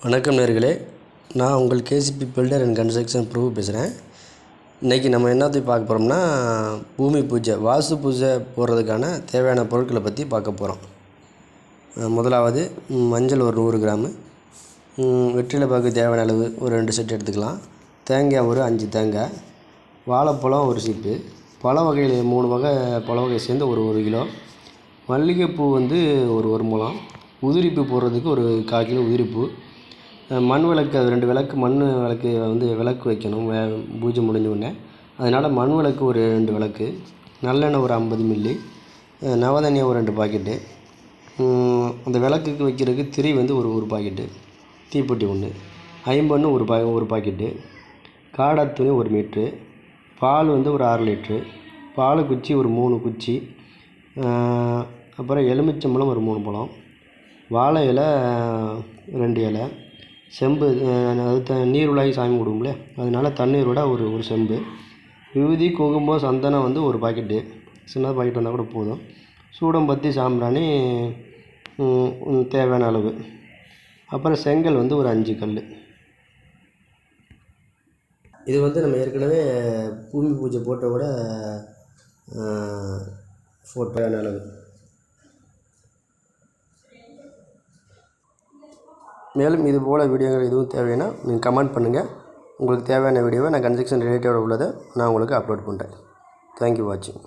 வணக்கம் நேயர்களே, நான் உங்கள் கேசிபி பில்டர் அண்ட் கன்ஸ்ட்ரக்ஷன் பிரபு பேசுகிறேன். இன்றைக்கி நம்ம என்னத்தை பார்க்க போகிறோம்னா, பூமி பூஜை வாஸ்து பூஜை போடுறதுக்கான தேவையான பொருட்களை பற்றி பார்க்க போகிறோம். முதலாவது மஞ்சள் ஒரு 100 கிராமு, வெற்றிலை பாக்கு தேவையான அளவு ஒரு 2 செட் எடுத்துக்கலாம். தேங்காய் ஒரு 5 தேங்காய், வாழைப்பழம் ஒரு சீப்பு, பழ வகையில் 3 வகை பழ வகை சேர்ந்து ஒரு 1 கிலோ, மல்லிகைப்பூ ஒரு முழம், உதிரிப்பூ போடுறதுக்கு ஒரு 1/4 கிலோ உதிரிப்பூ, மண் விளக்கு 2 விளக்கு மண் விளக்கு விளக்கு வைக்கணும் பூஜை முடிஞ்ச உடனே. அதனால் மண் விளக்கு ஒரு 2 விளக்கு, நல்லெண்ணெய் ஒரு 50 மில்லி, நவதானியம் ஒரு 2 பாக்கெட்டு, அந்த விளக்குக்கு வைக்கிறதுக்கு திரி ஒரு பாக்கெட்டு, தீப்பெட்டி 1, ஐம்பொன்று ஒரு பாக்கெட்டு, காடா துணி 1 மீட்ரு, பால் ஒரு 6 லிட்ரு, பால் குச்சி ஒரு 3 குச்சி, அப்புறம் எலுமிச்சம்பழம் ஒரு 3 பழம், வாழை இலை 2 இலை, செம்பு நீர் உலாகி சாமி கொடுக்கும்ல, அதனால் தண்ணீரோட ஒரு செம்பு, விபூதி குங்குமம் சந்தனம் ஒரு பாக்கெட்டு, சின்ன பாக்கெட் வந்தால் கூட போதும், சூடம்பத்தி சாம்பிராணி தேவையான அளவு, அப்புறம் செங்கல் ஒரு 5 கல். இது நம்ம ஏற்கனவே பூமி பூஜை போட்டோட தேவையான அளவு. மேலும் இது போல் வீடியோங்கள் எதுவும் தேவைன்னா நீங்கள் கமெண்ட் பண்ணுங்கள். உங்களுக்கு தேவையான வீடியோவை நான் கன்ஸ்ட்ரக்ஷன் ரிலேட்டடாக உள்ளதை நான் உங்களுக்கு அப்லோட் பண்ணுறேன். தேங்க்யூ வாட்சிங்.